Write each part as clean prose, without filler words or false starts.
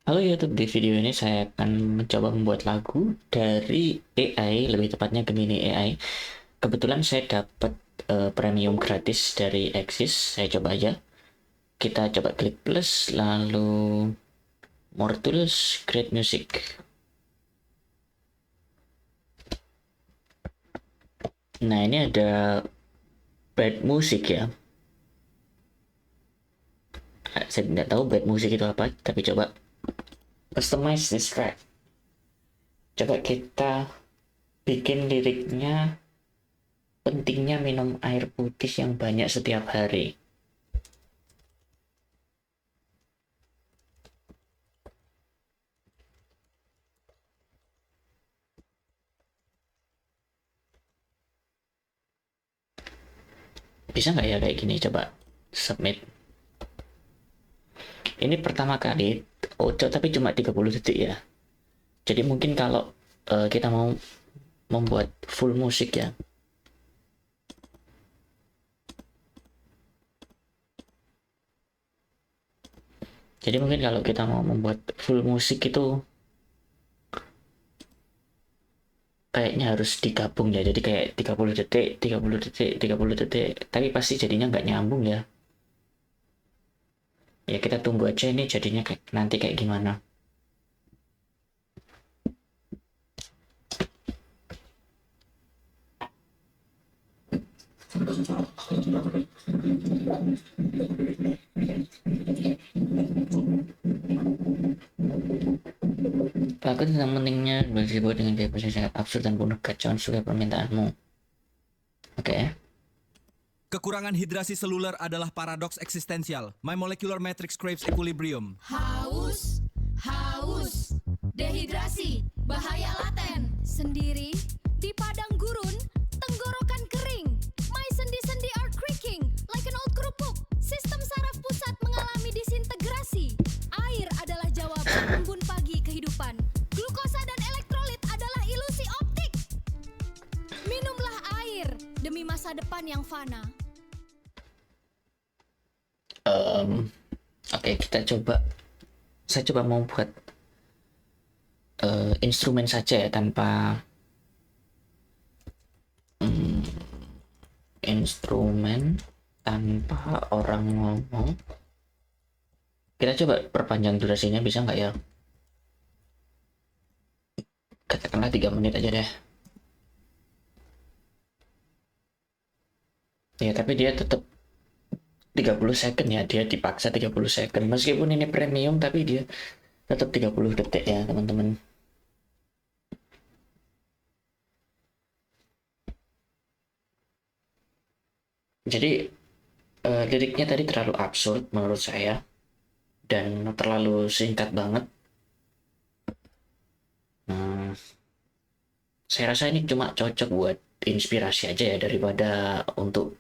Halo YouTube, di video ini saya akan mencoba membuat lagu dari AI, lebih tepatnya Gemini AI. Kebetulan saya dapat premium gratis dari Axis, saya coba aja. Kita coba klik plus, lalu more tools, create music. Nah ini ada bed music ya. Saya tidak tahu bed music itu apa, tapi coba customize this track. Coba kita bikin liriknya, pentingnya minum air putih yang banyak setiap hari. Bisa nggak ya kayak gini? Coba submit. Ini pertama kali Oco tapi cuma 30 detik ya. Jadi mungkin kalau kita mau membuat full musik ya. Jadi mungkin kalau kita mau membuat full musik itu kayaknya harus digabung ya. Jadi kayak 30 detik, 30 detik, 30 detik. Tapi pasti jadinya nggak nyambung ya. Ya kita tunggu aja ini jadinya kayak nanti kayak gimana. Lagu tentang pentingnya berdibuat dengan gaya yang sangat absurd dan penuh kacauan sesuai permintaanmu. Oke. Okay. Kekurangan hidrasi seluler adalah paradoks eksistensial. My molecular matrix craves equilibrium. Haus, haus, dehidrasi, bahaya laten. Sendiri, di padang gurun, tenggorokan kering. My sendi-sendi are creaking, like an old kerupuk. Sistem saraf pusat mengalami disintegrasi. Air adalah jawaban embun pagi kehidupan. Glukosa dan elektrolit adalah ilusi optik. Minumlah air demi masa depan yang fana. Oke, kita coba. Saya coba mau buat instrumen saja ya, tanpa instrumen, tanpa orang ngomong. Kita coba perpanjang durasinya, bisa nggak ya? Katakanlah 3 menit aja deh. Ya, tapi dia tetap 30 second ya, dia dipaksa 30 second. Meskipun ini premium, tapi dia tetap 30 detik ya, teman-teman. Jadi liriknya tadi terlalu absurd menurut saya dan terlalu singkat banget. Hmm, saya rasa ini cuma cocok buat inspirasi aja ya, daripada untuk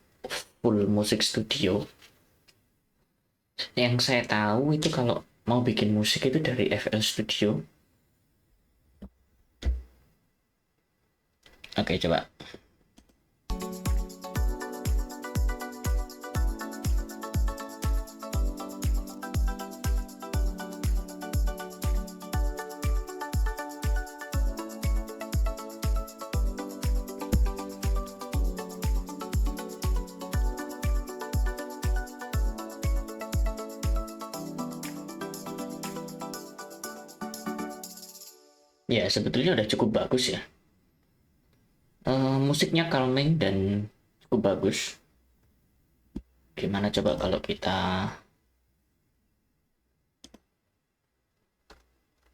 full musik studio. Yang saya tahu itu kalau mau bikin musik itu dari FL Studio. Oke, coba. Ya, sebetulnya udah cukup bagus ya. Musiknya calming dan cukup bagus. Gimana coba kalau kita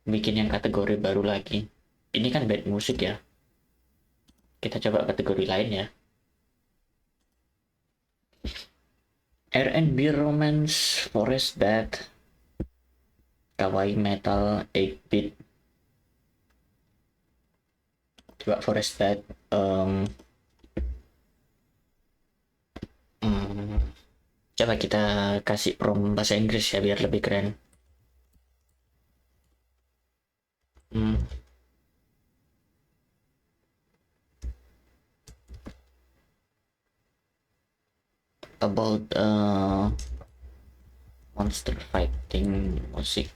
bikin yang kategori baru lagi? Ini kan bad musik ya. Kita coba kategori lain ya. R&B romance, forest bad, kawaii metal, 8-bit. Coba forest bad. Hmm, Coba kita kasih prompt bahasa Inggris ya biar lebih keren. Hmm, about monster fighting music.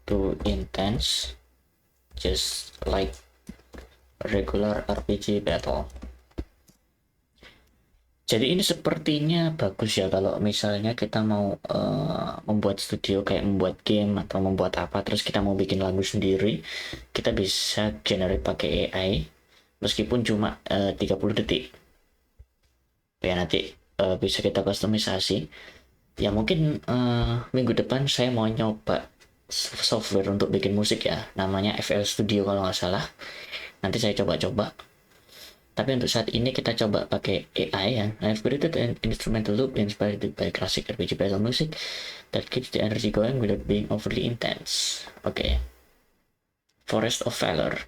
too intense, just like regular RPG battle. Jadi ini sepertinya bagus ya kalau misalnya kita mau membuat studio kayak membuat game atau membuat apa, terus kita mau bikin lagu sendiri, kita bisa generate pakai AI meskipun cuma 30 detik. Ya nanti bisa kita customisasi. Ya mungkin minggu depan saya mau nyoba software untuk bikin musik ya, namanya FL Studio kalau nggak salah. Nanti saya coba-coba. Tapi untuk saat ini kita coba pakai AI ya. I've created an instrumental loop inspired by classic RPG battle music that keeps the energy going without being overly intense. Oke. Forest of Valor.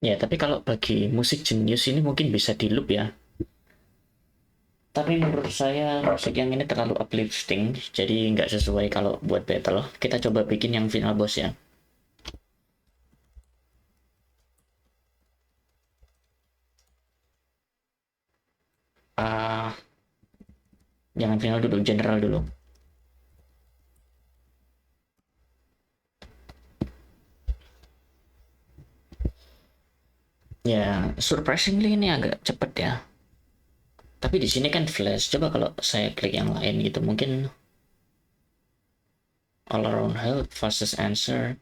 Ya, tapi kalau bagi musik jenius ini mungkin bisa di loop ya. Tapi menurut saya musik yang ini terlalu uplifting, jadi nggak sesuai kalau buat battle. Kita coba bikin yang final boss ya. Jangan final dulu, general dulu. Ya, surprisingly ini agak cepet ya. Tapi di sini kan flash. Coba kalau saya klik yang lain gitu, mungkin all around help, fastest answer,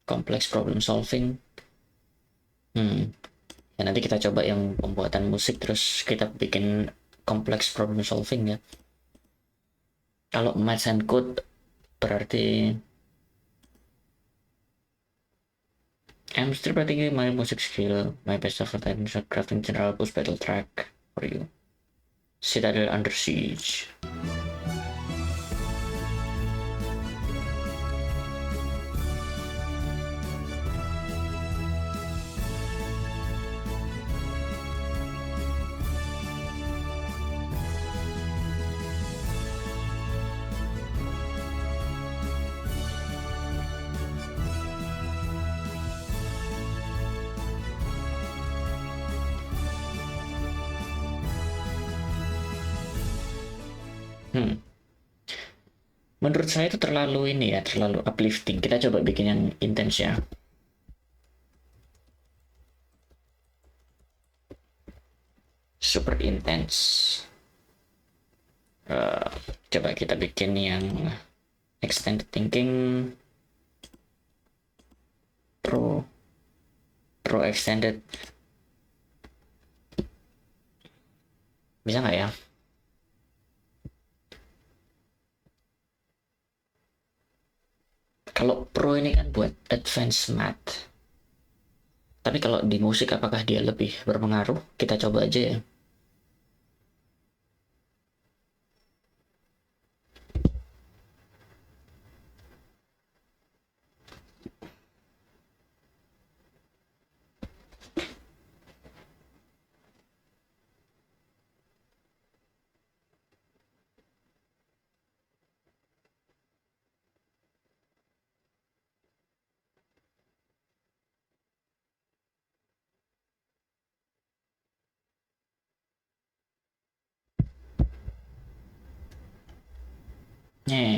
complex problem solving. Ya nanti kita coba yang pembuatan musik terus kita bikin complex problem solving ya. Kalau maths and code berarti I'm still practicing my music skill. My best effort in crafting general post battle track for you. Citadel Under Siege. Menurut saya itu terlalu ini ya, terlalu uplifting. Kita coba bikin yang intens ya. Super intens. Coba kita bikin yang extended thinking. Pro extended. Bisa nggak ya? Kalau pro ini kan buat advanced math. Tapi kalau di musik apakah dia lebih berpengaruh? Kita coba aja ya.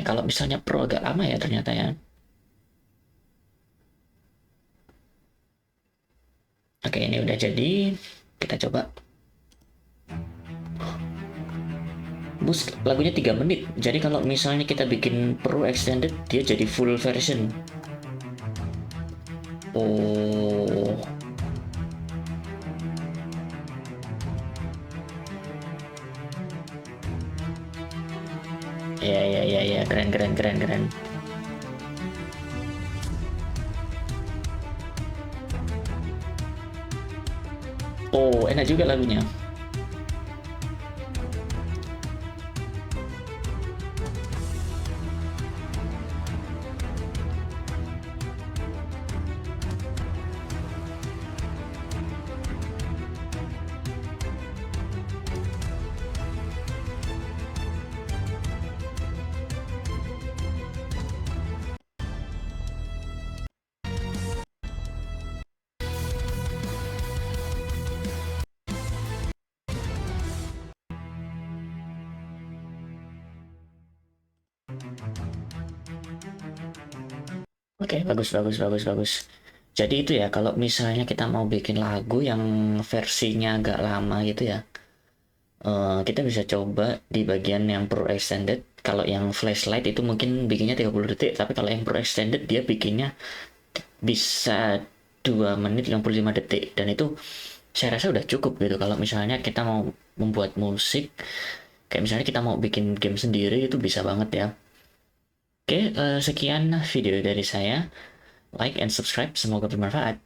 Kalau misalnya pro agak lama ya ternyata ya. Oke, ini udah jadi. Kita coba. Bus lagunya 3 menit. Jadi kalau misalnya kita bikin pro extended, dia jadi full version. Oh. Ya, keren. Oh, enak juga lagunya. Oke, bagus, bagus, bagus, bagus. Jadi itu ya, kalau misalnya kita mau bikin lagu yang versinya agak lama gitu ya, kita bisa coba di bagian yang Pro Extended. Kalau yang Flashlight itu mungkin bikinnya 30 detik, tapi kalau yang Pro Extended dia bikinnya bisa 2 menit 55 detik. Dan itu saya rasa udah cukup gitu. Kalau misalnya kita mau membuat musik, kayak misalnya kita mau bikin game sendiri, itu bisa banget ya. Oke, sekian video dari saya. Like and subscribe, semoga bermanfaat.